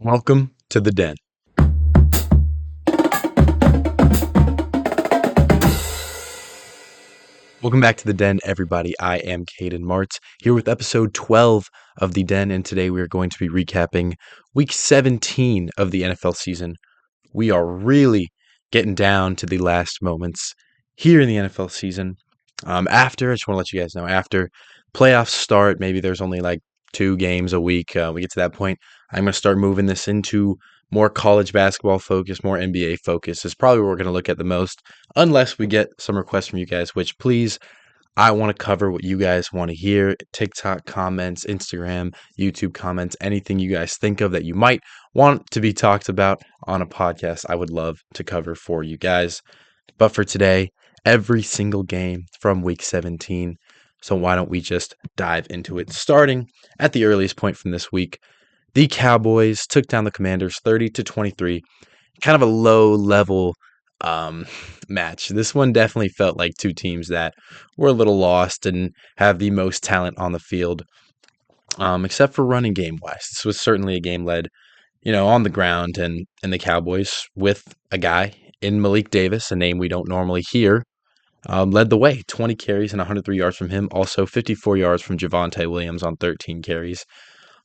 Welcome to the Den. Welcome back to the Den, everybody. I am Caden Martz here with episode 12 of the Den, and today we are going to be recapping week 17 of the NFL season. We are really getting down to the last moments here in the NFL season. I just want to let you guys know, after playoffs start, maybe there's only like 2 games a week. We get to that point, I'm going to start moving this into more college basketball focus, more NBA focus is probably what we're going to look at the most, unless we get some requests from you guys, which please, I want to cover what you guys want to hear. TikTok comments, Instagram, YouTube comments, anything you guys think of that you might want to be talked about on a podcast, I would love to cover for you guys. But for today, every single game from week 17. So why don't we just dive into it? Starting at the earliest point from this week, the Cowboys took down the Commanders 30-23. Kind of a low level match. This one definitely felt like two teams that were a little lost and have the most talent on the field, except for running game wise. This was certainly a game led, on the ground, and the Cowboys with a guy in Malik Davis, a name we don't normally hear, led the way. 20 carries and 103 yards from him. Also 54 yards from Javonte Williams on 13 carries.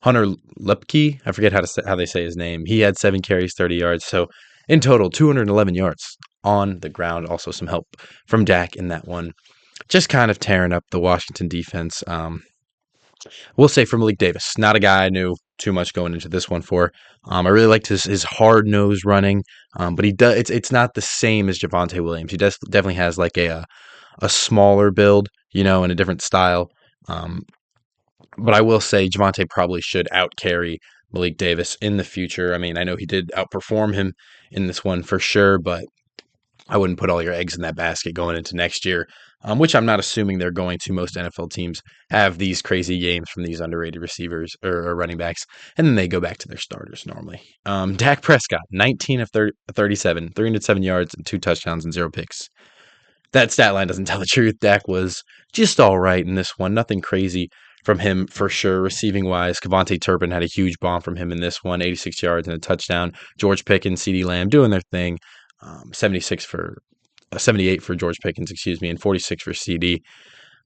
Hunter Lepke, I forget how they say his name. He had 7 carries, 30 yards. So in total, 211 yards on the ground. Also some help from Dak in that one. Just kind of tearing up the Washington defense. We'll say for Malik Davis, not a guy I knew too much going into this one for. I really liked his hard nose running, but he does. It's not the same as Javonte Williams. He definitely has like a smaller build, and a different style. But I will say Javonte probably should outcarry Malik Davis in the future. I mean, I know he did outperform him in this one for sure, but I wouldn't put all your eggs in that basket going into next year, which I'm not assuming they're going to. Most NFL teams have these crazy games from these underrated receivers or running backs, and then they go back to their starters normally. Dak Prescott, 19 of 37, 307 yards and 2 touchdowns and 0 picks. That stat line doesn't tell the truth. Dak was just all right in this one. Nothing crazy from him for sure. Receiving wise, Kevontae Turpin had a huge bomb from him in this one, 86 yards and a touchdown. George Pickens, CeeDee Lamb doing their thing. 78 for George Pickens, and 46 for CD.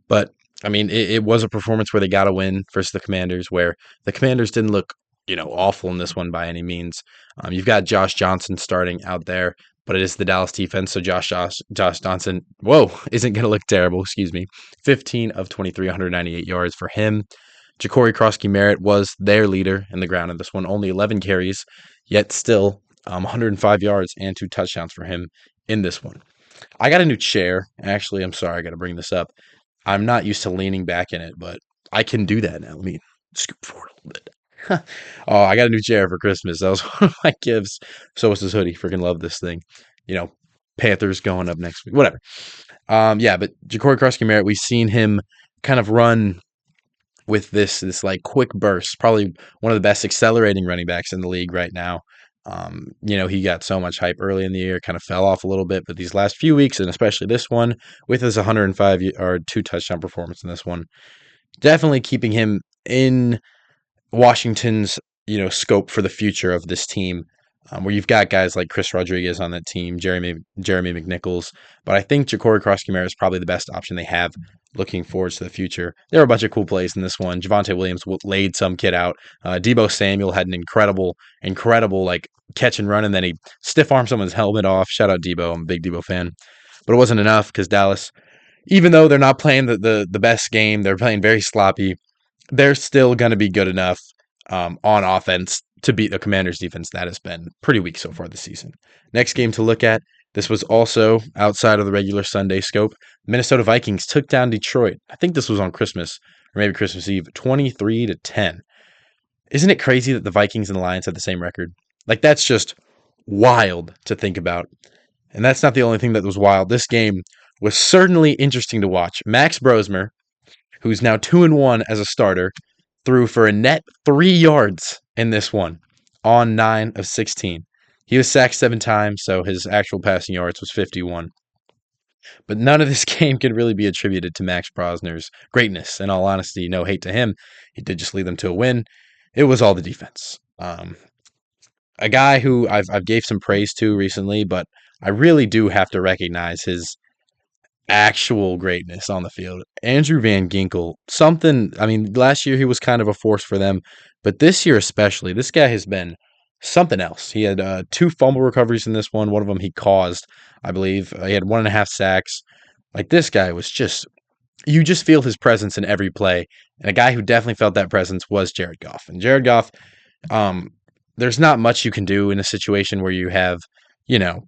But I mean, it was a performance where they got a win versus the Commanders, where the Commanders didn't look, awful in this one by any means. You've got Josh Johnson starting out there, but it is the Dallas defense, so Josh Johnson, isn't going to look terrible. 15 of 23, 198 yards for him. Ja'Cory Krosky-Merritt was their leader in the ground in this one, only 11 carries, yet still 105 yards and 2 touchdowns for him in this one. I got a new chair. Actually, I'm sorry, I got to bring this up. I'm not used to leaning back in it, but I can do that now. Let me scoop forward a little bit. Oh, I got a new chair for Christmas. That was one of my gifts. So was this hoodie. Freaking love this thing. Panthers going up next week. Whatever. But Ja'Cory Krosky-Merritt, we've seen him kind of run with this like quick burst. Probably one of the best accelerating running backs in the league right now. He got so much hype early in the year, kind of fell off a little bit, but these last few weeks, and especially this one, with his 105-yard 2-touchdown performance in this one, definitely keeping him in Washington's, scope for the future of this team, where you've got guys like Chris Rodriguez on that team, Jeremy McNichols, but I think Ja'Cory Krosky-Merritt is probably the best option they have looking forward to the future. There are a bunch of cool plays in this one. Javonte Williams laid some kid out. Deebo Samuel had an incredible like catch and run, and then he stiff armed someone's helmet off. Shout out Deebo. I'm a big Deebo fan. But it wasn't enough because Dallas, even though they're not playing the best game, they're playing very sloppy, they're still going to be good enough on offense to beat the Commanders' defense that has been pretty weak so far this season. Next game to look at, this was also outside of the regular Sunday scope. Minnesota Vikings took down Detroit. I think this was on Christmas, or maybe Christmas Eve, 23-10. Isn't it crazy that the Vikings and the Lions had the same record? Like, that's just wild to think about. And that's not the only thing that was wild. This game was certainly interesting to watch. Max Brosmer, who's now 2-1 as a starter, threw for a net 3 yards in this one on 9 of 16. He was sacked 7 times, so his actual passing yards was 51. But none of this game can really be attributed to Max Brosner's greatness. In all honesty, no hate to him. He did just lead them to a win. It was all the defense. a guy who I've gave some praise to recently, but I really do have to recognize his actual greatness on the field. Andrew Van Ginkel, something, I mean, last year he was kind of a force for them, but this year especially, this guy has been something else. He had two fumble recoveries in this one. One of them he caused, I believe. He had 1.5 sacks. Like, this guy was just, you just feel his presence in every play. And a guy who definitely felt that presence was Jared Goff. And Jared Goff, um, there's not much you can do in a situation where you have, you know,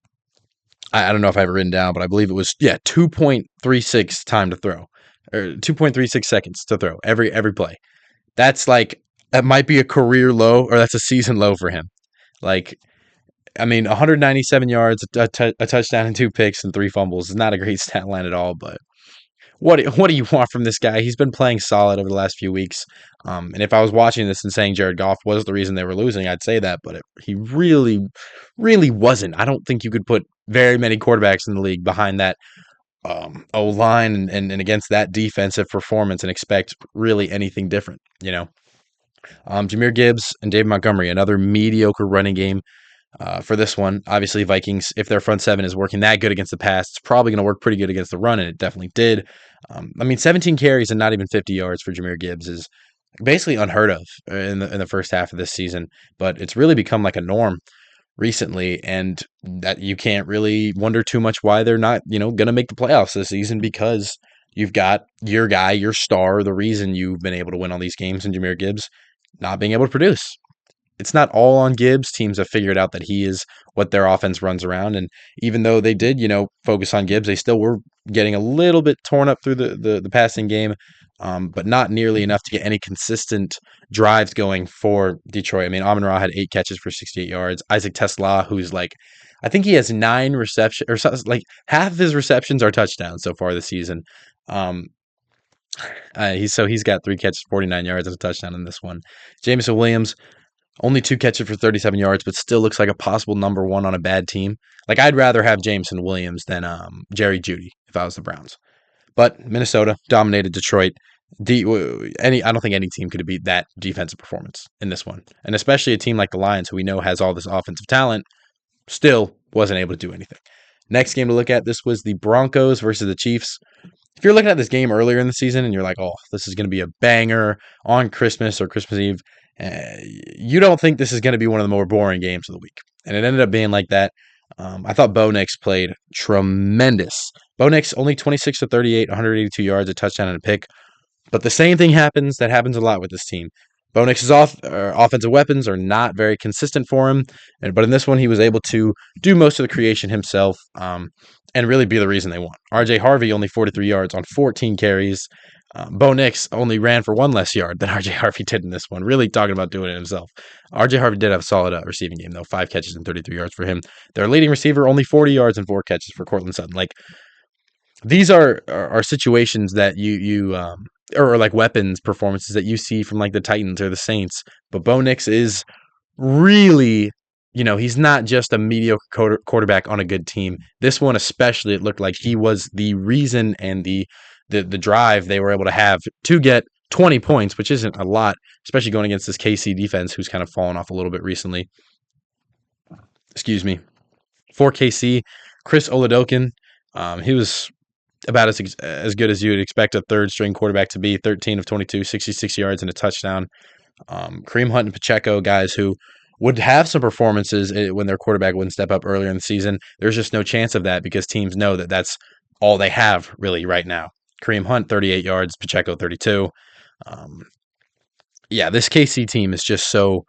I don't know if I have it written down, but I believe it was 2.36 time to throw, or 2.36 seconds to throw every play. That's like that might be a career low, or that's a season low for him. Like, I mean, 197 yards, a touchdown, and two picks and three fumbles is not a great stat line at all. But what do you want from this guy? He's been playing solid over the last few weeks. And if I was watching this and saying Jared Goff was the reason they were losing, I'd say that. But he really, really wasn't. I don't think you could put very many quarterbacks in the league behind that O line and against that defensive performance and expect really anything different. Jahmyr Gibbs and David Montgomery, another mediocre running game for this one. Obviously, Vikings, if their front seven is working that good against the pass, it's probably going to work pretty good against the run, and it definitely did. 17 carries and not even 50 yards for Jahmyr Gibbs is basically unheard of in the first half of this season, but it's really become like a norm recently, and that you can't really wonder too much why they're not, going to make the playoffs this season, because you've got your guy, your star, the reason you've been able to win all these games, and Jahmyr Gibbs not being able to produce. It's not all on Gibbs. Teams have figured out that he is what their offense runs around. And even though they did, focus on Gibbs, they still were getting a little bit torn up through the passing game, but not nearly enough to get any consistent drives going for Detroit. I mean, Amon-Ra had 8 catches for 68 yards. Isaac TeSlaa, who's like, I think he has 9 receptions, or like half of his receptions are touchdowns so far this season. He's got 3 catches, 49 yards, and a touchdown in this one. Jameson Williams, only 2 catches for 37 yards, but still looks like a possible number one on a bad team. Like, I'd rather have Jameson Williams than Jerry Jeudy if I was the Browns. But Minnesota dominated Detroit. I don't think any team could have beat that defensive performance in this one. And especially a team like the Lions, who we know has all this offensive talent, still wasn't able to do anything. Next game to look at, this was the Broncos versus the Chiefs. If you're looking at this game earlier in the season and you're like, oh, this is going to be a banger on Christmas or Christmas Eve, you don't think this is going to be one of the more boring games of the week. And it ended up being like that. I thought Bo Nix played tremendous. Bo Nix only 26 to 38, 182 yards, a touchdown, and a pick. But the same thing happens that happens a lot with this team. Bo Nix's offensive weapons are not very consistent for him, but in this one, he was able to do most of the creation himself and really be the reason they won. RJ Harvey only 43 yards on 14 carries. Bo Nix only ran for 1 less yard than RJ Harvey did in this one. Really talking about doing it himself. RJ Harvey did have a solid receiving game, though. 5 catches and 33 yards for him. Their leading receiver, only 40 yards and 4 catches for Courtland Sutton. Like, these are situations that or like weapons performances that you see from like the Titans or the Saints. But Bo Nix is really, he's not just a mediocre quarterback on a good team. This one especially, it looked like he was the reason and the drive they were able to have to get 20 points, which isn't a lot, especially going against this KC defense, who's kind of fallen off a little bit recently. Excuse me. For KC, Chris Oladokun, he was about as good as you would expect a third-string quarterback to be. 13 of 22, 66 yards and a touchdown. Kareem Hunt and Pacheco, guys who would have some performances when their quarterback wouldn't step up earlier in the season. There's just no chance of that because teams know that that's all they have really right now. Kareem Hunt, 38 yards, Pacheco, 32. This KC team is just so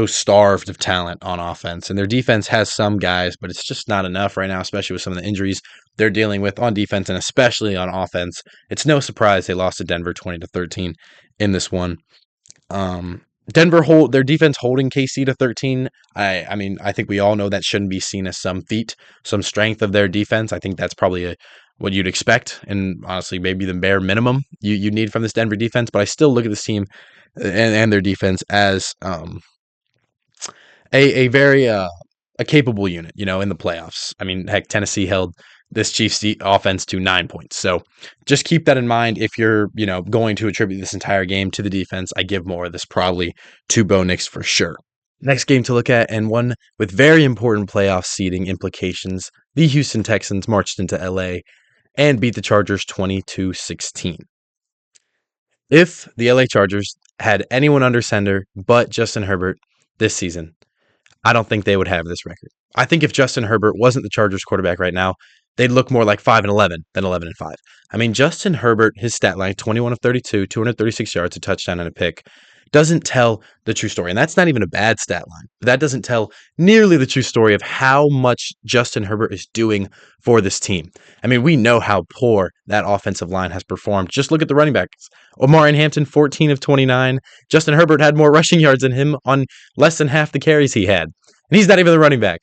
starved of talent on offense, and their defense has some guys, but it's just not enough right now, especially with some of the injuries they're dealing with on defense and especially on offense. It's no surprise they lost to Denver 20-13 in this one. Denver their defense holding KC to 13. I think we all know that shouldn't be seen as some feat, some strength of their defense. I think that's probably what you'd expect, and honestly, maybe the bare minimum you need from this Denver defense. But I still look at this team and their defense as a very capable unit, in the playoffs. I mean, heck, Tennessee held this Chiefs offense to 9 points. So just keep that in mind if you're, going to attribute this entire game to the defense. I give more of this probably to Bo Nix for sure. Next game to look at, and one with very important playoff seeding implications, the Houston Texans marched into LA and beat the Chargers 22-16. If the LA Chargers had anyone under center but Justin Herbert this season, I don't think they would have this record. I think if Justin Herbert wasn't the Chargers quarterback right now, they'd look more like 5-11 than 11-5. I mean, Justin Herbert, his stat line, 21 of 32, 236 yards, a touchdown and a pick, doesn't tell the true story. And that's not even a bad stat line. But that doesn't tell nearly the true story of how much Justin Herbert is doing for this team. I mean, we know how poor that offensive line has performed. Just look at the running backs. Omarion Hampton, 14 of 29. Justin Herbert had more rushing yards than him on less than half the carries he had. And he's not even the running back.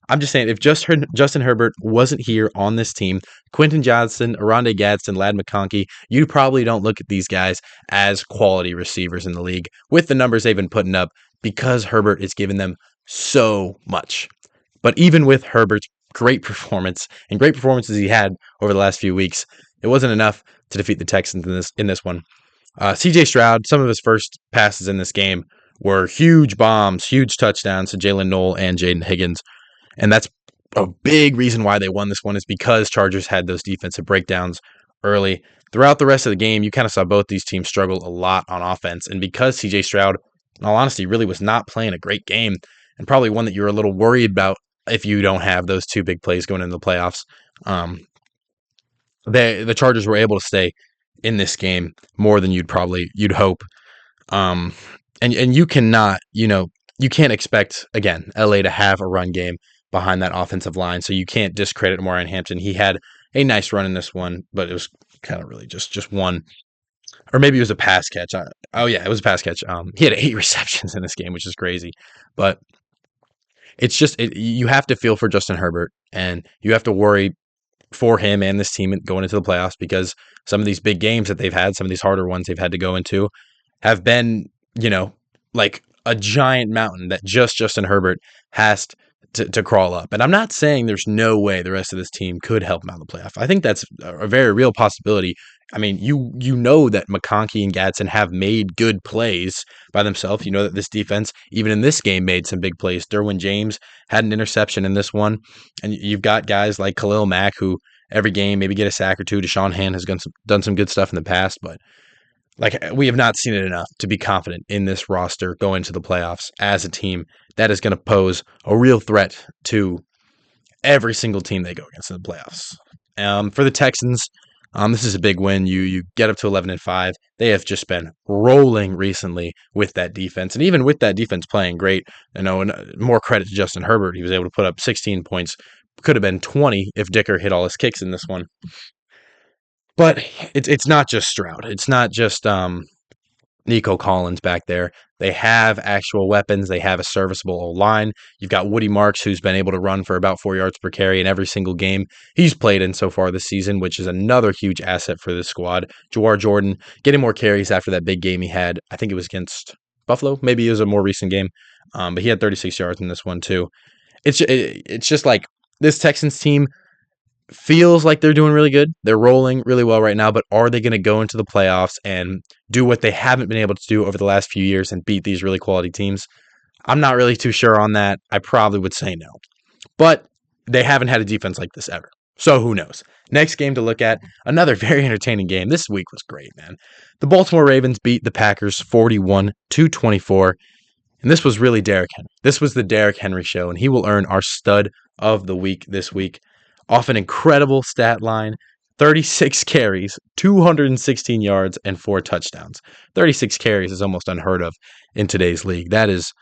I'm just saying, if Justin Herbert wasn't here on this team, Quentin Johnston, Oronde Gadsden, Ladd McConkey, you probably don't look at these guys as quality receivers in the league with the numbers they've been putting up because Herbert is giving them so much. But even with Herbert's great performance and great performances he had over the last few weeks, it wasn't enough to defeat the Texans in this one. C.J. Stroud, some of his first passes in this game were huge bombs, huge touchdowns to Jalen Noel and Jaden Higgins. And that's a big reason why they won this one is because Chargers had those defensive breakdowns early. Throughout the rest of the game, you kind of saw both these teams struggle a lot on offense. And because C.J. Stroud, in all honesty, really was not playing a great game and probably one that you're a little worried about if you don't have those two big plays going into the playoffs, the Chargers were able to stay in this game more than you'd hope. And you cannot, you can't expect, again, LA to have a run game behind that offensive line, so you can't discredit Omarion Hampton. He had a nice run in this one, but it was kind of really just one, or maybe it was a pass catch. It was a pass catch. He had 8 receptions in this game, which is crazy, but it's just you have to feel for Justin Herbert, and you have to worry for him and this team going into the playoffs because some of these big games that they've had, some of these harder ones they've had to go into, have been, like a giant mountain that just Justin Herbert has to crawl up. And I'm not saying there's no way the rest of this team could help him out in the playoff. I think that's a very real possibility. I mean, you know that McConkey and Gadsden have made good plays by themselves. You know that this defense, even in this game, made some big plays. Derwin James had an interception in this one. And you've got guys like Khalil Mack who every game maybe get a sack or two. Deshaun Hand has done some good stuff in the past, but we have not seen it enough to be confident in this roster going to the playoffs as a team that is going to pose a real threat to every single team they go against in the playoffs. For the Texans, this is a big win. You get up to 11-5. They have just been rolling recently with that defense, and even with that defense playing great, and more credit to Justin Herbert. He was able to put up 16 points. Could have been 20 if Dicker hit all his kicks in this one. But it's not just Stroud. It's not just Nico Collins back there. They have actual weapons. They have a serviceable O-line. You've got Woody Marks, who's been able to run for about 4 yards per carry in every single game he's played in so far this season, which is another huge asset for this squad. Jawar Jordan getting more carries after that big game he had. I think it was against Buffalo. Maybe it was a more recent game. But he had 36 yards in this one too. It's just like this Texans team feels like they're doing really good. They're rolling really well right now, but are they going to go into the playoffs and do what they haven't been able to do over the last few years and beat these really quality teams? I'm not really too sure on that. I probably would say no. But they haven't had a defense like this ever. So who knows? Next game to look at, another very entertaining game. This week was great, man. The Baltimore Ravens beat the Packers 41-24. And this was really Derrick Henry. This was the Derrick Henry show, and he will earn our stud of the week this week. Off an incredible stat line, 36 carries, 216 yards, and 4 touchdowns. 36 carries is almost unheard of in today's league. That is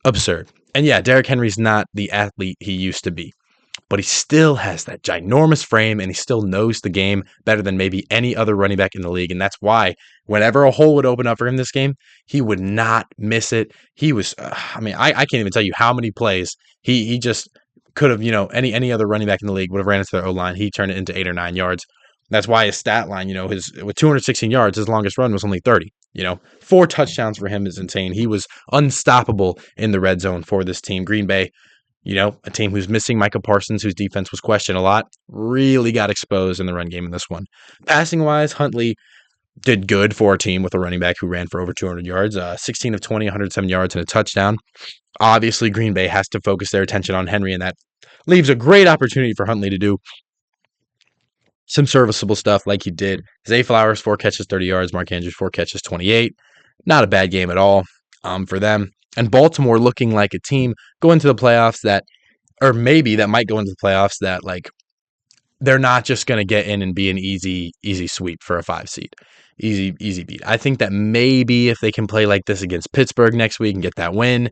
absurd. And yeah, Derrick Henry's not the athlete he used to be, but he still has that ginormous frame, and he still knows the game better than maybe any other running back in the league. And that's why whenever a hole would open up for him this game, he would not miss it. He was, I can't even tell you how many plays he just could have, any other running back in the league would have ran into their O-line. He turned it into 8 or 9 yards. That's why his stat line, with 216 yards, his longest run was only 30. 4 touchdowns for him is insane. He was unstoppable in the red zone for this team. Green Bay, a team who's missing Micah Parsons, whose defense was questioned a lot, really got exposed in the run game in this one. Passing-wise, Huntley did good for a team with a running back who ran for over 200 yards, 16 of 20, 107 yards and a touchdown. Obviously, Green Bay has to focus their attention on Henry, and that leaves a great opportunity for Huntley to do some serviceable stuff like he did. Zay Flowers, 4 catches, 30 yards. Mark Andrews, 4 catches, 28. Not a bad game at all for them. And Baltimore looking like a team going to the playoffs that, or maybe that might go into the playoffs that, like, they're not just going to get in and be an easy sweep for a 5 seed. Easy beat. I think that maybe if they can play like this against Pittsburgh next week and get that win,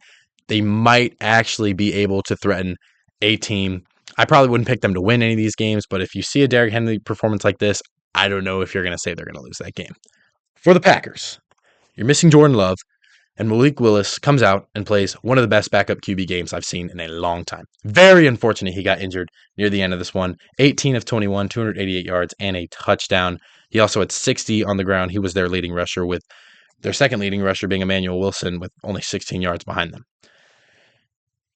they might actually be able to threaten a team. I probably wouldn't pick them to win any of these games, but if you see a Derrick Henry performance like this, I don't know if you're going to say they're going to lose that game. For the Packers, you're missing Jordan Love, and Malik Willis comes out and plays one of the best backup QB games I've seen in a long time. Very unfortunate he got injured near the end of this one. 18 of 21, 288 yards, and a touchdown. He also had 60 on the ground. He was their leading rusher, with their second leading rusher being Emmanuel Wilson with only 16 yards behind them.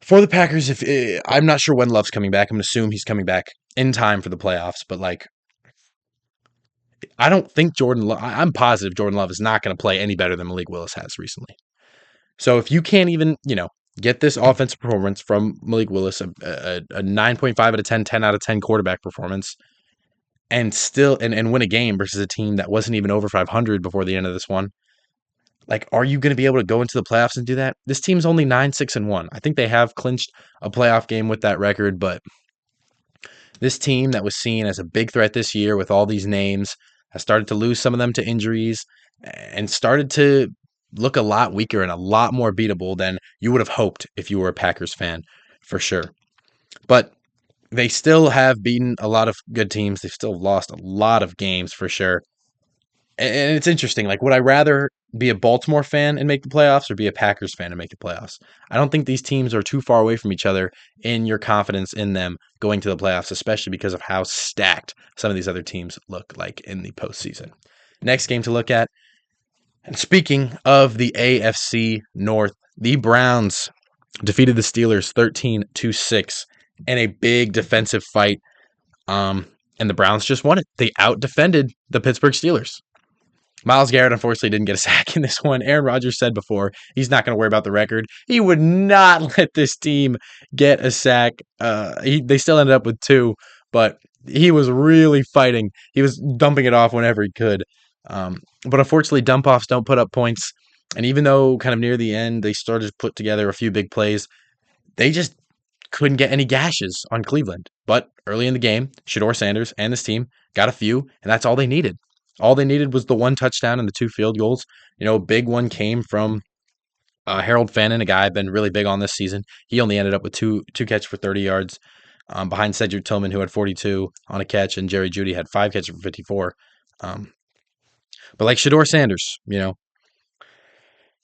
For the Packers, I'm not sure when Love's coming back. I'm going to assume he's coming back in time for the playoffs, but like, I don't think I'm positive Jordan Love is not going to play any better than Malik Willis has recently. So if you can't even, get this offensive performance from Malik Willis, a 9.5 out of 10, 10 out of 10 quarterback performance, and still and win a game versus a team that wasn't even over 500 before the end of this one, like, are you going to be able to go into the playoffs and do that? This team's only 9-6-1. I think they have clinched a playoff game with that record, but this team that was seen as a big threat this year with all these names has started to lose some of them to injuries and started to look a lot weaker and a lot more beatable than you would have hoped if you were a Packers fan, for sure. But they still have beaten a lot of good teams. They've still lost a lot of games, for sure. And it's interesting. Like, would I rather be a Baltimore fan and make the playoffs or be a Packers fan and make the playoffs? I don't think these teams are too far away from each other in your confidence in them going to the playoffs, especially because of how stacked some of these other teams look like in the postseason. Next game to look at. And speaking of the AFC North, the Browns defeated the Steelers 13-6 in a big defensive fight. And the Browns just won it. They out-defended the Pittsburgh Steelers. Myles Garrett, unfortunately, didn't get a sack in this one. Aaron Rodgers said before, he's not going to worry about the record. He would not let this team get a sack. They still ended up with 2, but he was really fighting. He was dumping it off whenever he could. But unfortunately, dump-offs don't put up points. And even though kind of near the end, they started to put together a few big plays, they just couldn't get any gashes on Cleveland. But early in the game, Shedeur Sanders and this team got a few, and that's all they needed. All they needed was the 1 touchdown and the 2 field goals. A big one came from Harold Fannin, a guy I've been really big on this season. He only ended up with two catches for 30 yards behind Cedric Tillman, who had 42 on a catch, and Jerry Jeudy had 5 catches for 54. But like Shedeur Sanders,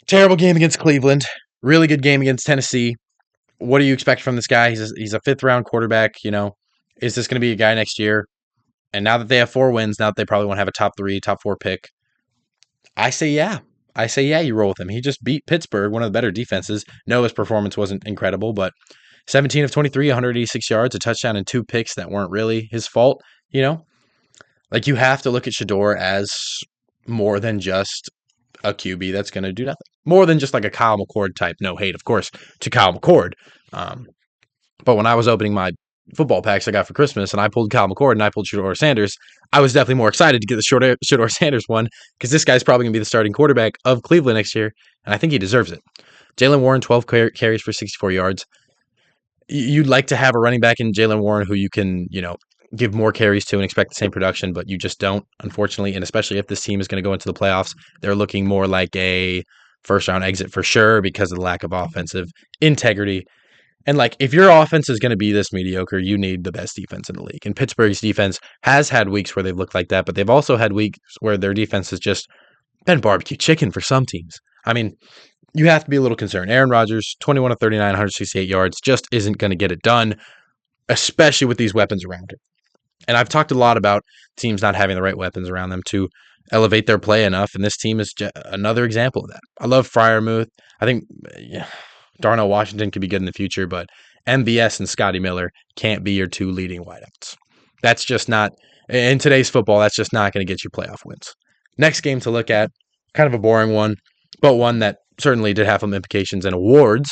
terrible game against Cleveland, really good game against Tennessee. What do you expect from this guy? He's a 5th-round quarterback. Is this going to be a guy next year? And now that they have 4 wins, now that they probably want to have a top 3, top 4 pick, I say yeah. You roll with him. He just beat Pittsburgh, one of the better defenses. No, his performance wasn't incredible, but 17 of 23, 186 yards, a touchdown, and 2 picks that weren't really his fault. Like, you have to look at Shedeur as more than just a QB that's going to do nothing. More than just like a Kyle McCord type. No hate, of course, to Kyle McCord. But when I was opening my football packs I got for Christmas and I pulled Kyle McCord and I pulled Shedeur Sanders, I was definitely more excited to get the Shedeur Sanders one because this guy's probably going to be the starting quarterback of Cleveland next year, and I think he deserves it. Jaylen Warren, 12 carries for 64 yards. You'd like to have a running back in Jaylen Warren who you can, give more carries to and expect the same production, but you just don't, unfortunately, and especially if this team is going to go into the playoffs, they're looking more like a first-round exit for sure because of the lack of offensive integrity. And, like, if your offense is going to be this mediocre, you need the best defense in the league. And Pittsburgh's defense has had weeks where they've looked like that, but they've also had weeks where their defense has just been barbecue chicken for some teams. I mean, you have to be a little concerned. Aaron Rodgers, 21 of 39, 168 yards, just isn't going to get it done, especially with these weapons around him. And I've talked a lot about teams not having the right weapons around them to elevate their play enough, and this team is another example of that. I love Freiermuth. I think Darnell Washington could be good in the future, but MVS and Scotty Miller can't be your 2 leading wideouts. That's just not, in today's football, that's just not going to get you playoff wins. Next game to look at, kind of a boring one, but one that certainly did have some implications and awards.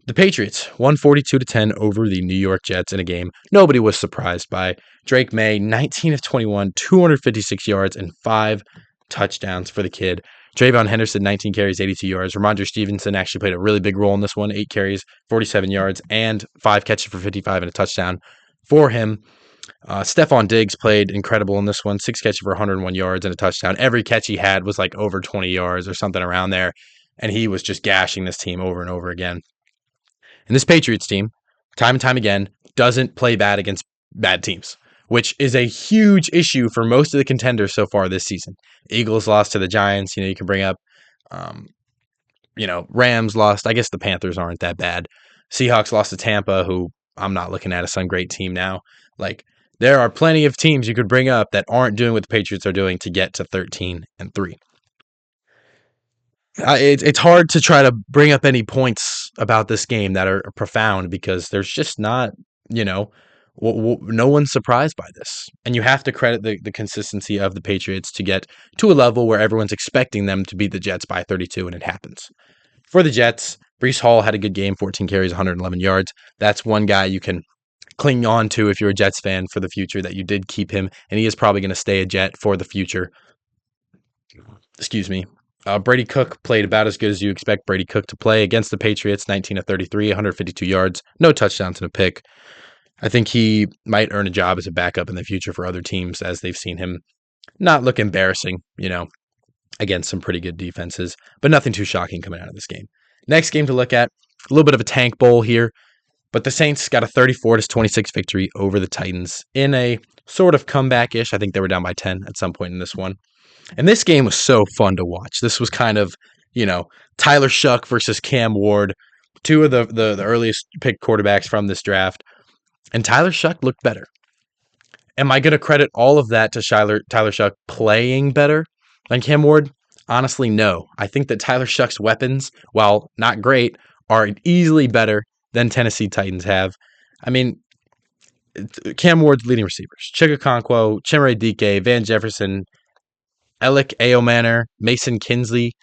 The Patriots, 142-10 over the New York Jets in a game nobody was surprised by. Drake May, 19 of 21, 256 yards, and 5 touchdowns for the kid. Trayvon Henderson, 19 carries, 82 yards. Ramondre Stevenson actually played a really big role in this one, 8 carries, 47 yards, and 5 catches for 55 and a touchdown for him. Stephon Diggs played incredible in this one, 6 catches for 101 yards and a touchdown. Every catch he had was like over 20 yards or something around there, and he was just gashing this team over and over again. And this Patriots team, time and time again, doesn't play bad against bad teams, which is a huge issue for most of the contenders so far this season. Eagles lost to the Giants. You can bring up, Rams lost. I guess the Panthers aren't that bad. Seahawks lost to Tampa, who I'm not looking at as some great team now. Like, there are plenty of teams you could bring up that aren't doing what the Patriots are doing to get to 13-3. It's hard to try to bring up any points about this game that are profound because there's just not, no one's surprised by this. And you have to credit the consistency of the Patriots to get to a level where everyone's expecting them to beat the Jets by 32, and it happens. For the Jets, Breece Hall had a good game, 14 carries, 111 yards. That's one guy you can cling on to if you're a Jets fan for the future, that you did keep him, and he is probably going to stay a Jet for the future. Excuse me. Brady Cook played about as good as you expect Brady Cook to play against the Patriots, 19 of 33, 152 yards, no touchdowns and a pick. I think he might earn a job as a backup in the future for other teams, as they've seen him not look embarrassing, against some pretty good defenses, but nothing too shocking coming out of this game. Next game to look at, a little bit of a tank bowl here, but the Saints got a 34-26 victory over the Titans in a sort of comeback-ish. I think they were down by 10 at some point in this one. And this game was so fun to watch. This was kind of, Tyler Shough versus Cam Ward, two of the earliest picked quarterbacks from this draft. And Tyler Shough looked better. Am I going to credit all of that to Tyler Shough playing better than Cam Ward? Honestly, no. I think that Tyler Shough's weapons, while not great, are easily better than Tennessee Titans have. I mean, Cam Ward's leading receivers: Chig Okonkwo, Chimere Dike, Van Jefferson, Alec Ayomanor, Mason Kinsley.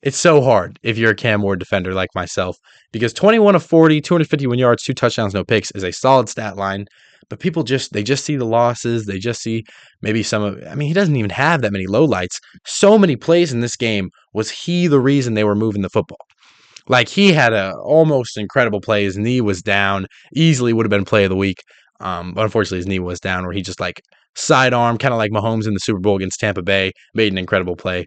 It's so hard if you're a Cam Ward defender like myself, because 21 of 40, 251 yards, 2 touchdowns, no picks is a solid stat line. But people just see the losses. They just see maybe he doesn't even have that many lowlights. So many plays in this game. Was he the reason they were moving the football? Like, he had a almost incredible play. His knee was down. Easily would have been play of the week. But unfortunately, his knee was down, where he just sidearm, kind of like Mahomes in the Super Bowl against Tampa Bay, made an incredible play.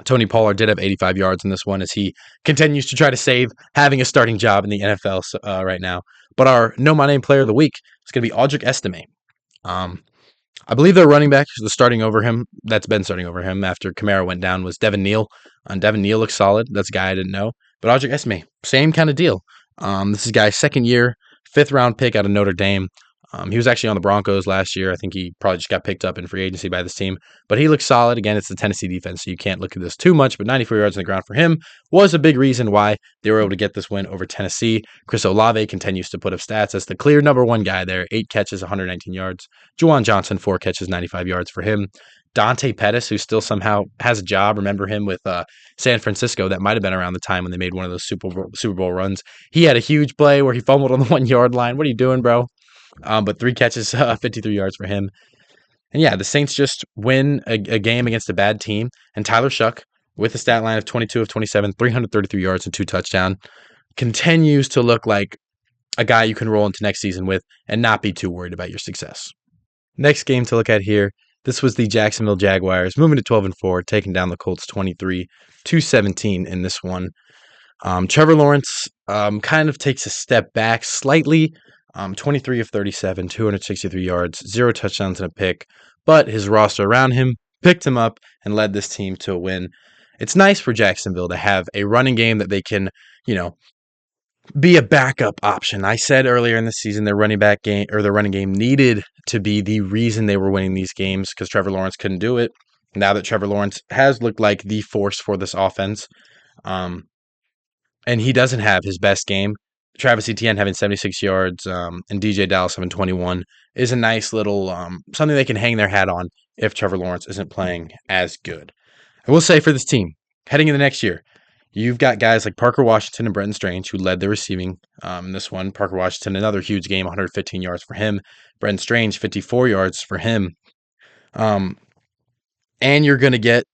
Tony Pollard did have 85 yards in this one, as he continues to try to save having a starting job in the NFL right now. But our Know My Name player of the week is going to be Audric Estime. I believe their running back that's been starting over him after Kamara went down, was Devin Neal. Devin Neal looks solid. That's a guy I didn't know. But Audric Estime, same kind of deal. This is a guy's second year, 5th round pick out of Notre Dame. He was actually on the Broncos last year. I think he probably just got picked up in free agency by this team. But he looks solid. Again, it's the Tennessee defense, so you can't look at this too much. But 94 yards on the ground for him was a big reason why they were able to get this win over Tennessee. Chris Olave continues to put up stats as the clear number one guy there. 8 catches, 119 yards. Juwan Johnson, 4 catches, 95 yards for him. Dante Pettis, who still somehow has a job. Remember him with San Francisco. That might have been around the time when they made one of those Super Bowl runs. He had a huge play where he fumbled on the 1-yard line. What are you doing, bro? But 3 catches, 53 yards for him. And yeah, the Saints just win a game against a bad team. And Tyler Shough, with a stat line of 22 of 27, 333 yards and 2 touchdowns, continues to look like a guy you can roll into next season with and not be too worried about your success. Next game to look at here. This was the Jacksonville Jaguars moving to 12-4, taking down the Colts 23-17 in this one. Trevor Lawrence kind of takes a step back slightly. 23 of 37, 263 yards, 0 touchdowns and a pick. But his roster around him picked him up and led this team to a win. It's nice for Jacksonville to have a running game that they can, be a backup option. I said earlier in the season their running game needed to be the reason they were winning these games, because Trevor Lawrence couldn't do it. Now that Trevor Lawrence has looked like the force for this offense, and he doesn't have his best game, Travis Etienne having 76 yards and DJ Dallas having 21 is a nice little something they can hang their hat on if Trevor Lawrence isn't playing as good. I will say for this team, heading into next year, you've got guys like Parker Washington and Brenton Strange who led the receiving in this one. Parker Washington, another huge game, 115 yards for him. Brenton Strange, 54 yards for him. And you're going to get,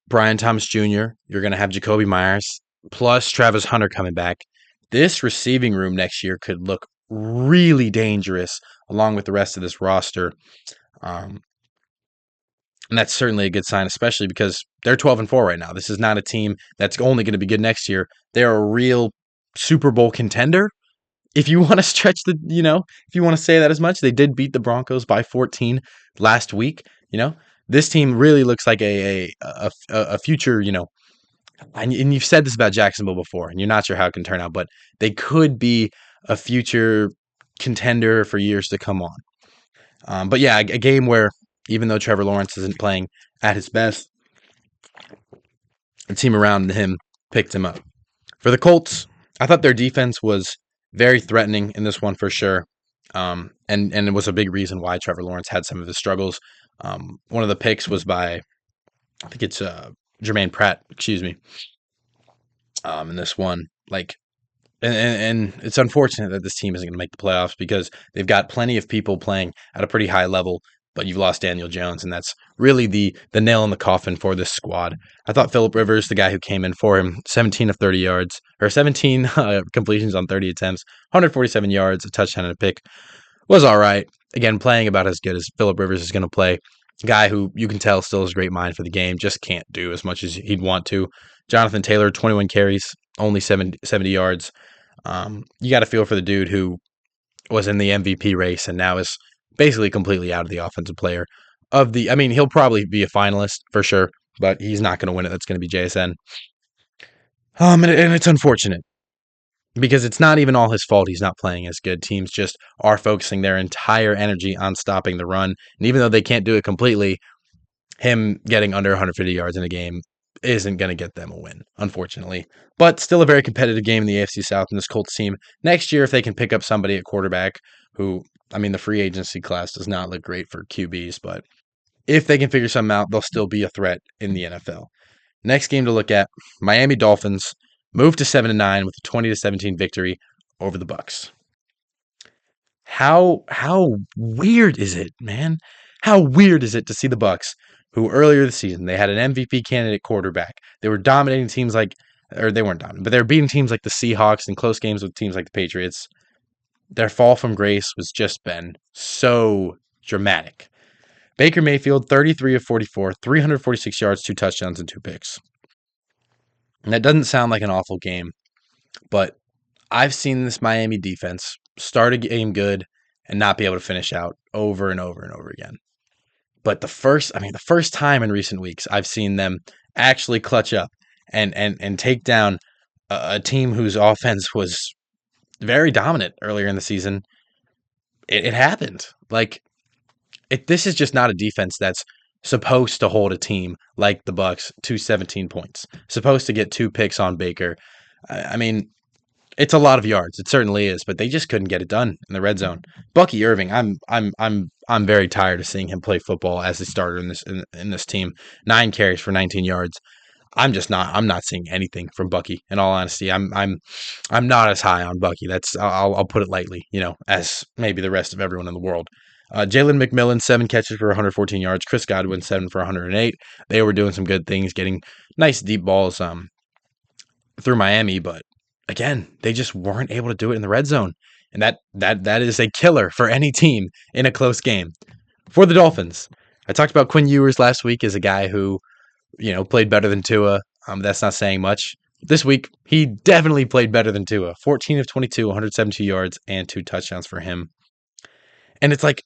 Brian Thomas Jr., you're going to have Jacoby Myers, plus Travis Hunter coming back. This receiving room next year could look really dangerous along with the rest of this roster. And that's certainly a good sign, especially because they're 12-4 right now. This is not a team that's only going to be good next year. They're a real Super Bowl contender. If you want to stretch if you want to say that as much, they did beat the Broncos by 14 last week. This team really looks like a future, and you've said this about Jacksonville before, and you're not sure how it can turn out, but they could be a future contender for years to come on. But yeah, a game where even though Trevor Lawrence isn't playing at his best, the team around him picked him up. For the Colts, I thought their defense was very threatening in this one for sure. And it was a big reason why Trevor Lawrence had some of his struggles. One of the picks was by, I think it's Jermaine Pratt, excuse me. In this one, and it's unfortunate that this team isn't going to make the playoffs because they've got plenty of people playing at a pretty high level, but you've lost Daniel Jones, and that's really the nail in the coffin for this squad. I thought Phillip Rivers, the guy who came in for him, 17 of 30 yards, or 17 completions on 30 attempts, 147 yards, a touchdown and a pick, was all right. Again, playing about as good as Phillip Rivers is going to play. A guy who you can tell still has a great mind for the game, just can't do as much as he'd want to. Jonathan Taylor, 21 carries, only 70 yards. You got to feel for the dude who was in the MVP race and now is basically completely out of the offensive player of the. I mean, he'll probably be a finalist for sure, but he's not going to win it. That's going to be JSN. And it's unfortunate because it's not even all his fault he's not playing as good. Teams just are focusing their entire energy on stopping the run, and even though they can't do it completely, him getting under 150 yards in a game isn't going to get them a win, unfortunately. But still a very competitive game in the AFC South in this Colts team. Next year, if they can pick up somebody at quarterback who, the free agency class does not look great for QBs, but if they can figure something out, they'll still be a threat in the NFL. Next game to look at, Miami Dolphins moved to 7-9 with a 20-17 victory over the Bucs. How weird is it, man? How weird is it to see the Bucs, who earlier this season they had an MVP candidate quarterback. They were dominating teams they weren't dominating, but they were beating teams like the Seahawks and close games with teams like the Patriots. Their fall from grace was just been so dramatic. Baker Mayfield, 33 of 44, 346 yards, 2 touchdowns, and 2 picks. And that doesn't sound like an awful game, but I've seen this Miami defense start a game good and not be able to finish out over and over and over again. But the first time in recent weeks I've seen them actually clutch up and take down a team whose offense was very dominant earlier in the season. It happened. This is just not a defense that's supposed to hold a team like the Bucs to 17 points. Supposed to get 2 picks on Baker. It's a lot of yards. It certainly is, but they just couldn't get it done in the red zone. Bucky Irving, I'm very tired of seeing him play football as a starter in this team. 9 carries for 19 yards. I'm not seeing anything from Bucky. In all honesty, I'm not as high on Bucky. I'll put it lightly, as maybe the rest of everyone in the world. Jalen McMillan, 7 catches for 114 yards. Chris Godwin, 7 for 108. They were doing some good things, getting nice deep balls through Miami, but again, they just weren't able to do it in the red zone. And that is a killer for any team in a close game. For the Dolphins, I talked about Quinn Ewers last week as a guy who, played better than Tua. That's not saying much. This week, he definitely played better than Tua. 14 of 22, 172 yards, and 2 touchdowns for him. And it's like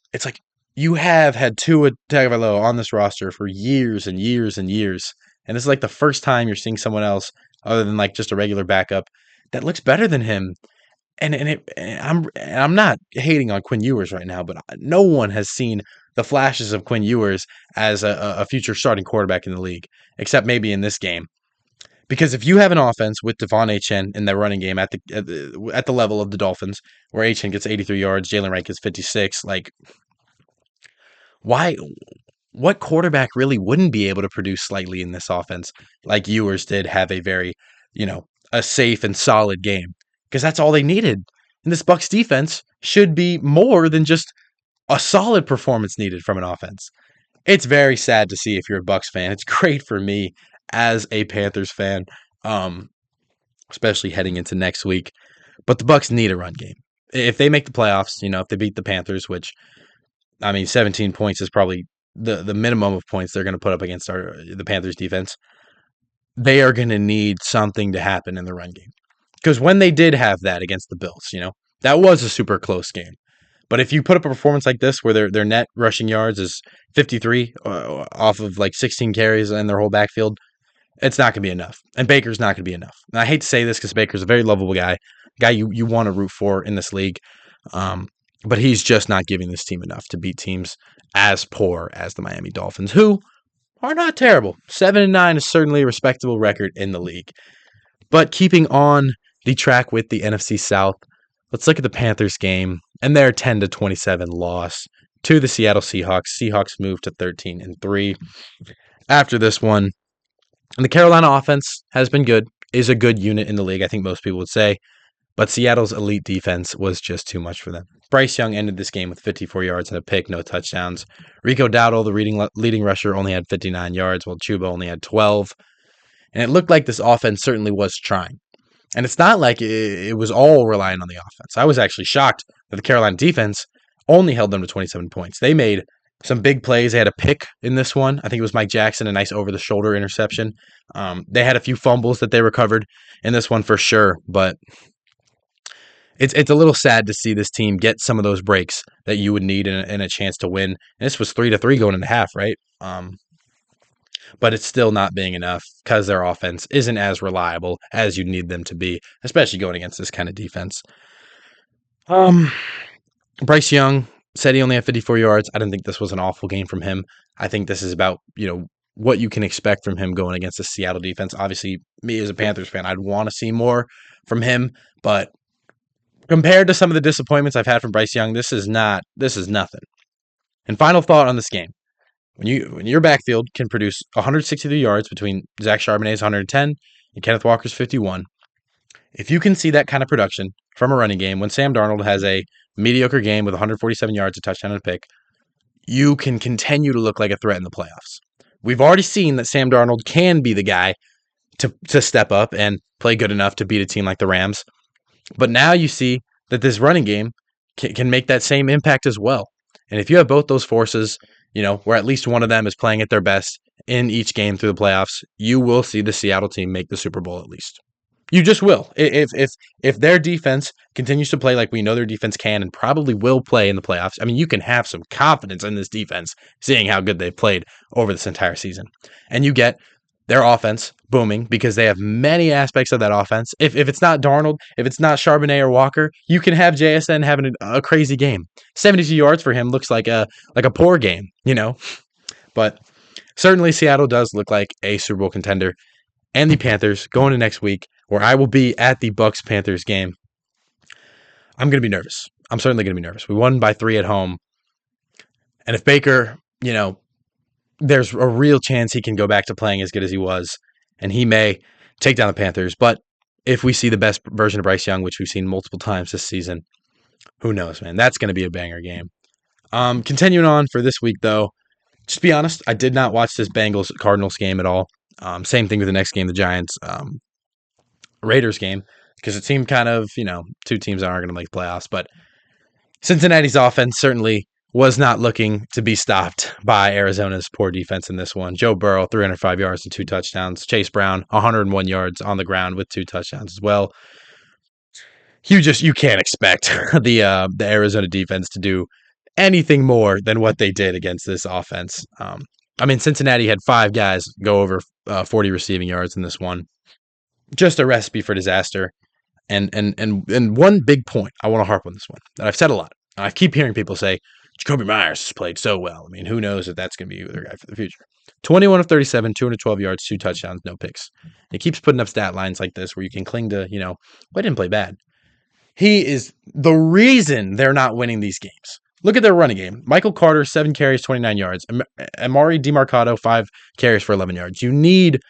you have had Tua Tagovailoa on this roster for years and years and years. And this is like the first time you're seeing someone else other than just a regular backup that looks better than him. And I'm not hating on Quinn Ewers right now, but no one has seen the flashes of Quinn Ewers as a future starting quarterback in the league, except maybe in this game. Because if you have an offense with Devon Achane in their running game at the level of the Dolphins, where Achane gets 83 yards, Jalen Wright gets 56, like why? What quarterback really wouldn't be able to produce slightly in this offense, like Ewers did have a very, a safe and solid game? Because that's all they needed. And this Bucs defense should be more than just a solid performance needed from an offense. It's very sad to see if you're a Bucs fan. It's great for me as a Panthers fan, um, especially heading into next week. But the Bucs need a run game. If they make the playoffs, if they beat the Panthers, which 17 points is probably the minimum of points they're going to put up against the Panthers defense. They are going to need something to happen in the run game. Because when they did have that against the Bills, that was a super close game. But if you put up a performance like this where their net rushing yards is 53 off of like 16 carries in their whole backfield, it's not going to be enough. And Baker's not going to be enough. And I hate to say this because Baker's a very lovable guy you want to root for in this league. But he's just not giving this team enough to beat teams as poor as the Miami Dolphins, who are not terrible. 7-9 is certainly a respectable record in the league. But keeping on the track with the NFC South, let's look at the Panthers game and their 10-27 loss to the Seattle Seahawks. Seahawks moved to 13-3 after this one. And the Carolina offense has been good, is a good unit in the league, I think most people would say. But Seattle's elite defense was just too much for them. Bryce Young ended this game with 54 yards and a pick, no touchdowns. Rico Dowdle, the leading rusher, only had 59 yards, while Chuba only had 12. And it looked like this offense certainly was trying. And it's not like it was all relying on the offense. I was actually shocked that the Carolina defense only held them to 27 points. They made some big plays. They had a pick in this one. I think it was Mike Jackson, a nice over-the-shoulder interception. They had a few fumbles that they recovered in this one for sure, but it's a little sad to see this team get some of those breaks that you would need in a chance to win. And this was 3-3 going into half, right? But it's still not being enough because their offense isn't as reliable as you need them to be, especially going against this kind of defense. Bryce Young said he only had 54 yards. I didn't think this was an awful game from him. I think this is about, what you can expect from him going against the Seattle defense. Obviously, me as a Panthers fan, I'd want to see more from him, but compared to some of the disappointments I've had from Bryce Young, this is nothing. And final thought on this game. When your backfield can produce 163 yards between Zach Charbonnet's 110 and Kenneth Walker's 51, if you can see that kind of production from a running game when Sam Darnold has a mediocre game with 147 yards, a touchdown, and a pick, you can continue to look like a threat in the playoffs. We've already seen that Sam Darnold can be the guy to step up and play good enough to beat a team like the Rams. But now you see that this running game can make that same impact as well. And if you have both those forces, where at least one of them is playing at their best in each game through the playoffs, you will see the Seattle team make the Super Bowl at least. You just will. If their defense continues to play like we know their defense can and probably will play in the playoffs, you can have some confidence in this defense, seeing how good they've played over this entire season. And you get their offense booming because they have many aspects of that offense. If it's not Darnold, if it's not Charbonnet or Walker, you can have JSN having a crazy game. 72 yards for him looks like a poor game, But certainly Seattle does look like a Super Bowl contender. And the Panthers going to next week, where I will be at the Bucs-Panthers game. I'm going to be nervous. I'm certainly going to be nervous. We won by 3 at home. And if Baker, there's a real chance he can go back to playing as good as he was, and he may take down the Panthers. But if we see the best version of Bryce Young, which we've seen multiple times this season, who knows, man? That's going to be a banger game. Continuing on for this week, though, just be honest, I did not watch this Bengals-Cardinals game at all. Same thing with the next game, the Giants-Raiders game, because it seemed kind of, two teams that aren't going to make playoffs. But Cincinnati's offense certainly was not looking to be stopped by Arizona's poor defense in this one. Joe Burrow, 305 yards and 2 touchdowns. Chase Brown, 101 yards on the ground with 2 touchdowns as well. You can't expect the Arizona defense to do anything more than what they did against this offense. Cincinnati had 5 guys go over 40 receiving yards in this one. Just a recipe for disaster. And one big point, I want to harp on this one, that I've said a lot. I keep hearing people say, Jacoby Myers has played so well. I mean, who knows if that's going to be their guy for the future. 21 of 37, 212 yards, 2 touchdowns, no picks. He keeps putting up stat lines like this where you can cling to, well, I didn't play bad. He is the reason they're not winning these games. Look at their running game. Michael Carter, 7 carries, 29 yards. Amari DeMarcado, 5 carries for 11 yards. You need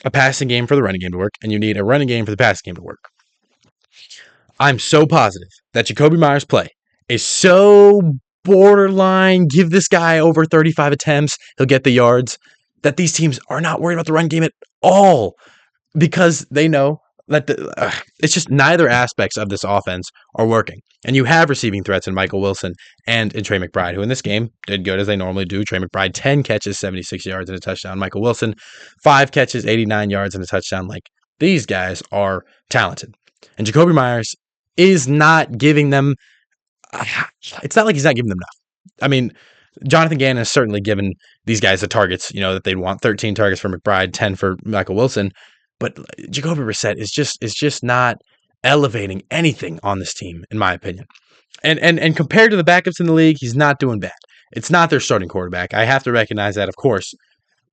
a passing game for the running game to work, and you need a running game for the passing game to work. I'm so positive that Jacoby Myers' play is so borderline, give this guy over 35 attempts, he'll get the yards, that these teams are not worried about the run game at all because they know that it's just neither aspects of this offense are working. And you have receiving threats in Michael Wilson and in Trey McBride, who in this game did good as they normally do. Trey McBride, 10 catches, 76 yards and a touchdown. Michael Wilson, 5 catches, 89 yards and a touchdown. Like, these guys are talented. And Jacoby Myers is not giving them, it's not like he's not giving them enough. I mean, Jonathan Gannon has certainly given these guys the targets, that they'd want. 13 targets for McBride, 10 for Michael Wilson. But Jacoby Brissett is just not elevating anything on this team, in my opinion. And compared to the backups in the league, he's not doing bad. It's not their starting quarterback. I have to recognize that, of course,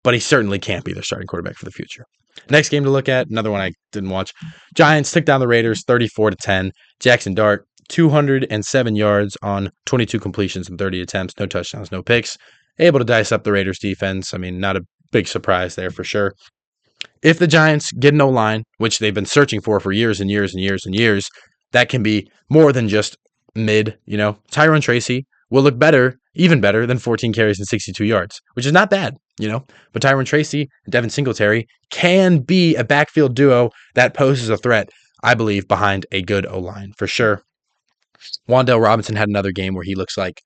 but he certainly can't be their starting quarterback for the future. Next game to look at, another one I didn't watch. Giants took down the Raiders 34-10. Jackson Dart, 207 yards on 22 completions and 30 attempts. No touchdowns, no picks. Able to dice up the Raiders defense. I mean, not a big surprise there for sure. If the Giants get an O-line, which they've been searching for years and years and years and years, that can be more than just mid. Tyrone Tracy will look better, even better than 14 carries and 62 yards, which is not bad, But Tyrone Tracy and Devin Singletary can be a backfield duo that poses a threat, I believe, behind a good O-line for sure. Wan'Dale Robinson had another game where he looks like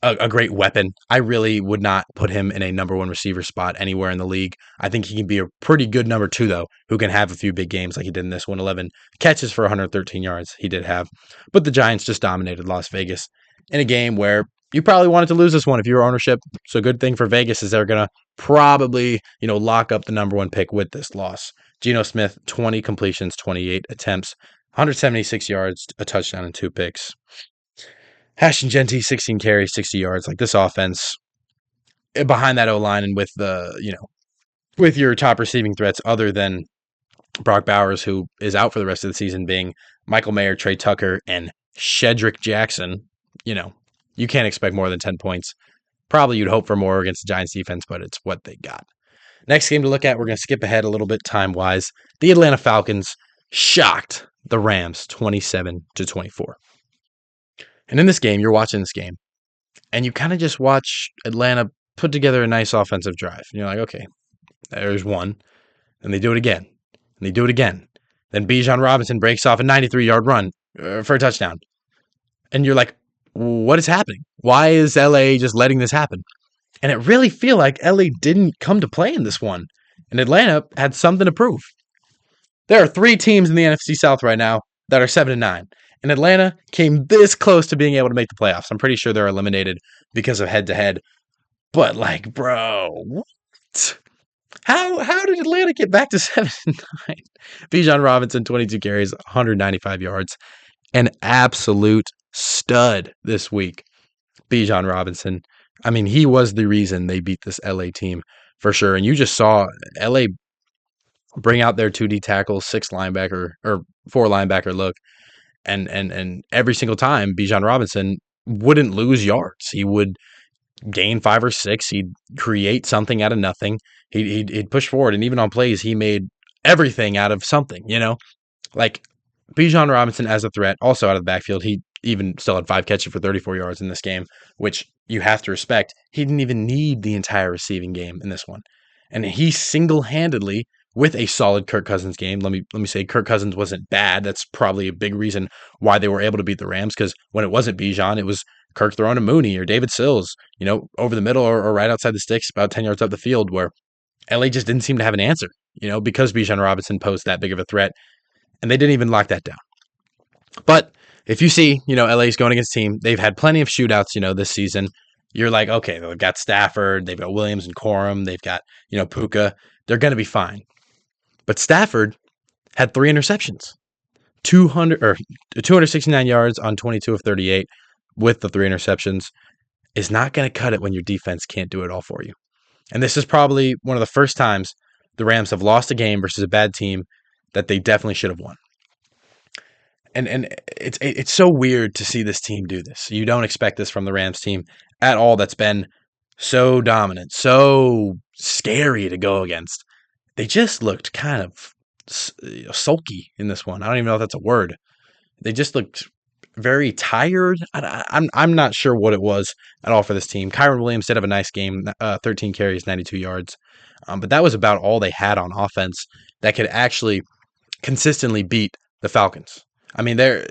a great weapon. I really would not put him in a number 1 receiver spot anywhere in the league. I think he can be a pretty good number 2, though, who can have a few big games like he did in this one. 11 catches for 113 yards he did have. But the Giants just dominated Las Vegas in a game where you probably wanted to lose this one if you were ownership. So good thing for Vegas is they're going to probably, lock up the number 1 pick with this loss. Geno Smith, 20 completions, 28 attempts, 176 yards, a touchdown, and 2 picks. Ashton Jeanty, 16 carries, 60 yards. Like, this offense, behind that O-line and with with your top receiving threats other than Brock Bowers, who is out for the rest of the season, being Michael Mayer, Trey Tucker, and Shedrick Jackson, you can't expect more than 10 points. Probably you'd hope for more against the Giants defense, but it's what they got. Next game to look at, we're going to skip ahead a little bit time-wise. The Atlanta Falcons shocked the Rams 27-24. And in this game, you're watching this game, and you kind of just watch Atlanta put together a nice offensive drive. And you're like, okay, there's one. And they do it again. And they do it again. Then Bijan Robinson breaks off a 93-yard run for a touchdown. And you're like, what is happening? Why is LA just letting this happen? And it really feel like LA didn't come to play in this one. And Atlanta had something to prove. There are 3 teams in the NFC South right now that are 7-9. And Atlanta came this close to being able to make the playoffs. I'm pretty sure they're eliminated because of head-to-head. But, like, bro, what? How did Atlanta get back to 7-9? Bijan Robinson, 22 carries, 195 yards. An absolute stud this week. Bijan Robinson. I mean, he was the reason they beat this LA team for sure. And you just saw LA bring out their 2D tackles, 4 linebacker look. And every single time, Bijan Robinson wouldn't lose yards. He would gain 5 or 6. He'd create something out of nothing. He'd push forward. And even on plays, he made everything out of something, Like, Bijan Robinson as a threat, also out of the backfield. He even still had 5 catches for 34 yards in this game, which you have to respect. He didn't even need the entire receiving game in this one. And he single-handedly, with a solid Kirk Cousins game. Let me say Kirk Cousins wasn't bad. That's probably a big reason why they were able to beat the Rams, because when it wasn't Bijan, it was Kirk throwing to Mooney or David Sills, over the middle or right outside the sticks, about 10 yards up the field, where LA just didn't seem to have an answer, because Bijan Robinson posed that big of a threat, and they didn't even lock that down. But if you see, LA's going against a team, they've had plenty of shootouts, this season. You're like, okay, they've got Stafford, they've got Williams and Corum, they've got, Puka. They're going to be fine. But Stafford had 3 interceptions, 269 yards on 22 of 38 with the 3 interceptions. is not going to cut it when your defense can't do it all for you. And this is probably one of the first times the Rams have lost a game versus a bad team that they definitely should have won. And it's so weird to see this team do this. You don't expect this from the Rams team at all. That's been so dominant, so scary to go against. They just looked kind of sulky in this one. I don't even know if that's a word. They just looked very tired. I'm not sure what it was at all for this team. Kyren Williams did have a nice game, 13 carries, 92 yards. But that was about all they had on offense that could actually consistently beat the Falcons. I mean, they're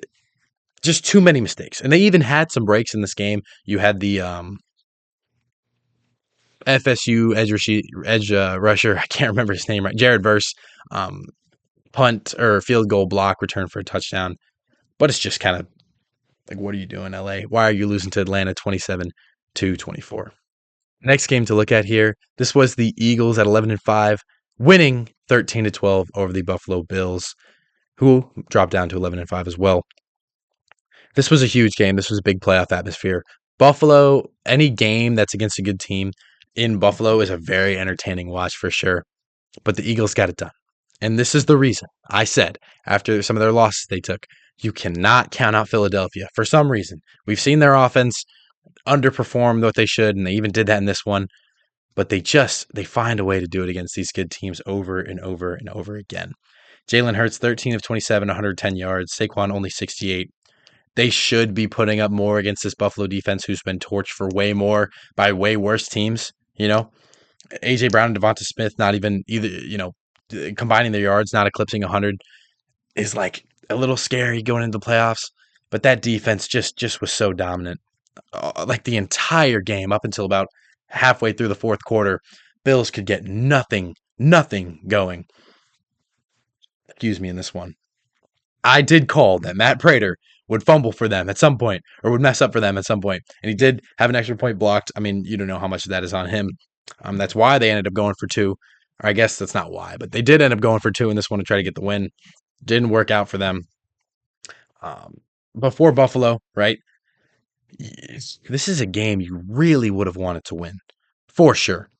just too many mistakes. And they even had some breaks in this game. You had the FSU edge rusher, I can't remember his name right, Jared Verse, punt or field goal block return for a touchdown. But it's just kind of like, what are you doing, LA? Why are you losing to Atlanta 27-24? Next game to look at here. This was the Eagles at 11-5, winning 13-12 over the Buffalo Bills, who dropped down to 11-5 as well. This was a huge game. This was a big playoff atmosphere. Buffalo, any game that's against a good team in Buffalo is a very entertaining watch for sure. But the Eagles got it done. And this is the reason I said after some of their losses they took, you cannot count out Philadelphia for some reason. We've seen their offense underperform what they should, and they even did that in this one. But they find a way to do it against these good teams over and over and over again. Jalen Hurts, 13 of 27, 110 yards. Saquon, only 68. They should be putting up more against this Buffalo defense who's been torched for way more by way worse teams. A.J. Brown and Devonta Smith not even either, combining their yards, not eclipsing 100 is like a little scary going into the playoffs. But that defense just was so dominant. Like the entire game up until about halfway through the fourth quarter, Bills could get nothing going. Excuse me in this one. I did call that Matt Prater would fumble for them at some point or would mess up for them at some point. And he did have an extra point blocked. I mean, you don't know how much of that is on him. That's why they ended up going for two. Or I guess that's not why, but they did end up going for two in this one to try to get the win. Didn't work out for them. Before Buffalo, right? This is a game you really would have wanted to win. For sure.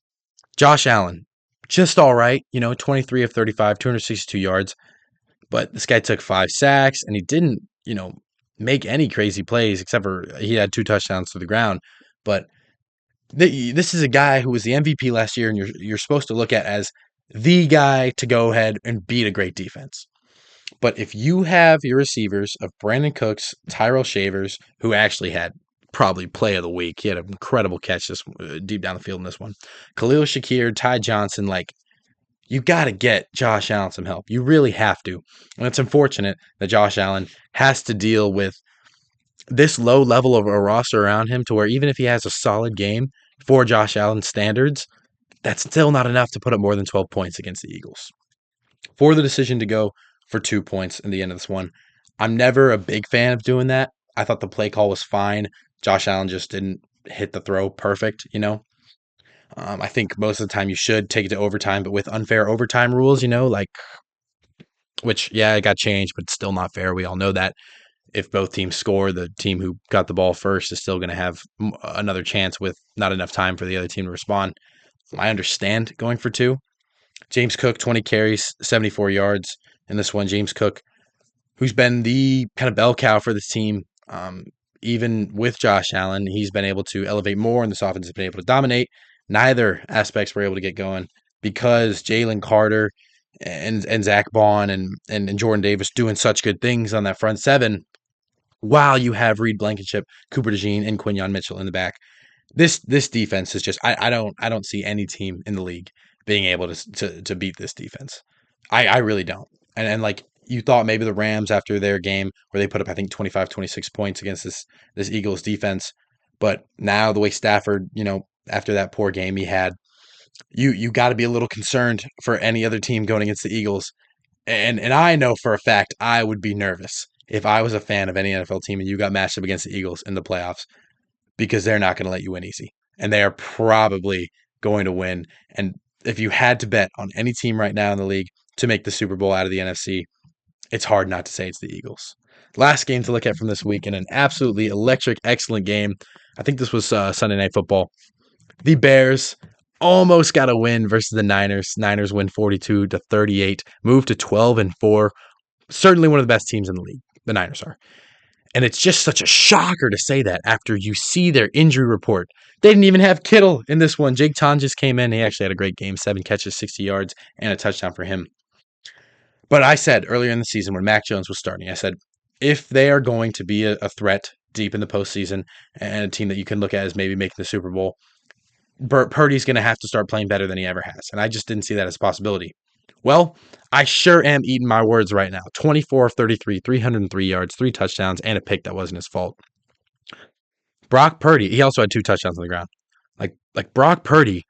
Josh Allen, just all right. 23 of 35, 262 yards. But this guy took 5 sacks, and he didn't, make any crazy plays except for he had 2 touchdowns to the ground. But this is a guy who was the MVP last year, and you're supposed to look at as the guy to go ahead and beat a great defense. But if you have your receivers of Brandon Cooks, Tyrell Shavers, who actually had probably play of the week, he had an incredible catch this deep down the field in this one. Khalil Shakir, Ty Johnson, you got to get Josh Allen some help. You really have to. And it's unfortunate that Josh Allen has to deal with this low level of a roster around him to where even if he has a solid game for Josh Allen standards, that's still not enough to put up more than 12 points against the Eagles. For the decision to go for 2 points in the end of this one, I'm never a big fan of doing that. I thought the play call was fine. Josh Allen just didn't hit the throw perfect, I think most of the time you should take it to overtime, but with unfair overtime rules, which, yeah, it got changed, but it's still not fair. We all know that. If both teams score, the team who got the ball first is still going to have another chance with not enough time for the other team to respond. I understand going for 2. James Cook, 20 carries, 74 yards in this one. James Cook, who's been the kind of bell cow for this team, even with Josh Allen, he's been able to elevate more, and this offense has been able to dominate. Neither aspects were able to get going because Jalen Carter and Zach Bond and Jordan Davis doing such good things on that front seven, while you have Reed Blankenship, Cooper DeJean, and Quinyon Mitchell in the back. This defense is just I don't see any team in the league being able to beat this defense. I really don't. And you thought maybe the Rams after their game where they put up I think 25, 26 points against this Eagles defense, but now the way Stafford, after that poor game he had, you got to be a little concerned for any other team going against the Eagles. And I know for a fact I would be nervous if I was a fan of any NFL team and you got matched up against the Eagles in the playoffs because they're not going to let you win easy. And they are probably going to win. And if you had to bet on any team right now in the league to make the Super Bowl out of the NFC, it's hard not to say it's the Eagles. Last game to look at from this week in an absolutely electric, excellent game. I think this was Sunday Night Football. The Bears almost got a win versus the Niners. Niners win 42-38, move to 12-4. Certainly one of the best teams in the league. The Niners are. And it's just such a shocker to say that after you see their injury report. They didn't even have Kittle in this one. Jake Tonjes came in. He actually had a great game, 7 catches, 60 yards, and a touchdown for him. But I said earlier in the season when Mac Jones was starting, I said, if they are going to be a threat deep in the postseason and a team that you can look at as maybe making the Super Bowl, Purdy's going to have to start playing better than he ever has. And I just didn't see that as a possibility. Well, I sure am eating my words right now. 24 of 33, 303 yards, 3 touchdowns, and a pick that wasn't his fault. Brock Purdy, he also had 2 touchdowns on the ground. Like Brock Purdy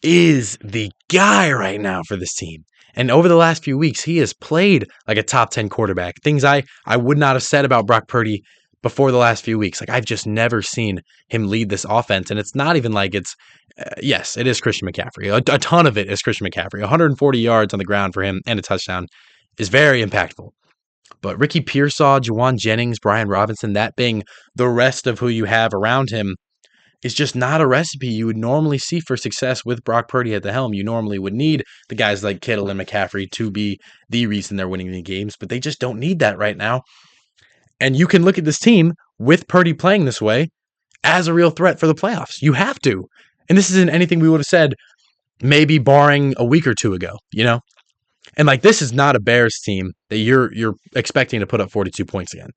is the guy right now for this team. And over the last few weeks, he has played like a top 10 quarterback. Things I would not have said about Brock Purdy before the last few weeks. Like, I've just never seen him lead this offense. And it's not even like it's, yes, it is Christian McCaffrey. A ton of it is Christian McCaffrey. 140 yards on the ground for him and a touchdown is very impactful. But Ricky Pearsall, Juwan Jennings, Brian Robinson, that being the rest of who you have around him, is just not a recipe you would normally see for success with Brock Purdy at the helm. You normally would need the guys like Kittle and McCaffrey to be the reason they're winning the games, but they just don't need that right now. And you can look at this team with Purdy playing this way as a real threat for the playoffs. You have to. And this isn't anything we would have said maybe barring a week or two ago, you know? And like, this is not a Bears team that you're expecting to put up 42 points again.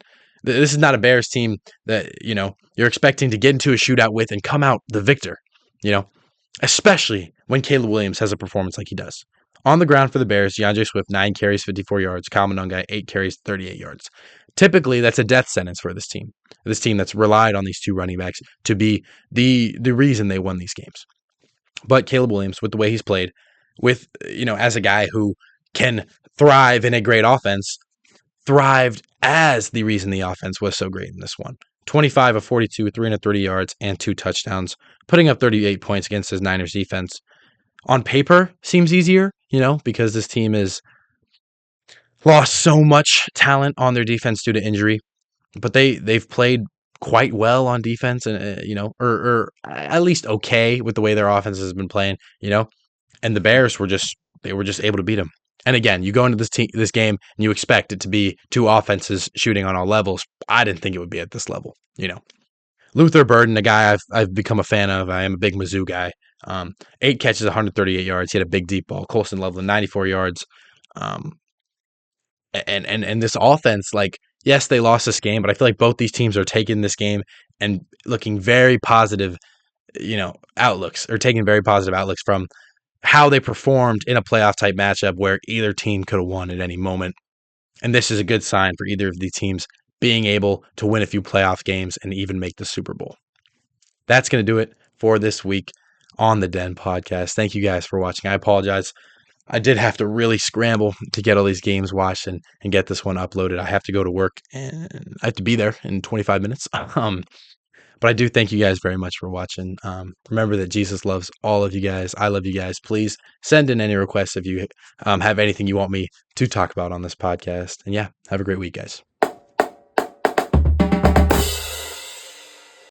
This is not a Bears team that, you know, you're expecting to get into a shootout with and come out the victor, you know, especially when Caleb Williams has a performance like he does. On the ground for the Bears, DeAndre Swift, 9 carries, 54 yards. Kyle Mononga, 8 carries, 38 yards. Typically, that's a death sentence for this team that's relied on these 2 running backs to be the reason they won these games. But Caleb Williams, with the way he's played, with, you know, as a guy who can thrive in a great offense, thrived as the reason the offense was so great in this one. 25 of 42, 330 yards, and 2 touchdowns, putting up 38 points against his Niners defense. On paper, seems easier, you know, because this team has lost so much talent on their defense due to injury. But they've played quite well on defense, and you know, or at least okay with the way their offense has been playing, you know. And the Bears were just able to beat them. And again, you go into this game and you expect it to be 2 offenses shooting on all levels. I didn't think it would be at this level, you know. Luther Burden, a guy I've become a fan of. I am a big Mizzou guy. 8 catches, 138 yards. He had a big deep ball. Colston Loveland, 94 yards. And this offense, like, yes, they lost this game, but I feel like both these teams are taking this game and looking very positive, you know, outlooks, or taking very positive outlooks from how they performed in a playoff type matchup where either team could have won at any moment. And this is a good sign for either of the teams being able to win a few playoff games and even make the Super Bowl. That's going to do it for this week on the Den podcast. Thank you guys for watching. I apologize. I did have to really scramble to get all these games watched and get this one uploaded. I have to go to work and I have to be there in 25 minutes. But I do thank you guys very much for watching. Remember that Jesus loves all of you guys. I love you guys. Please send in any requests if you have anything you want me to talk about on this podcast. And yeah, have a great week, guys.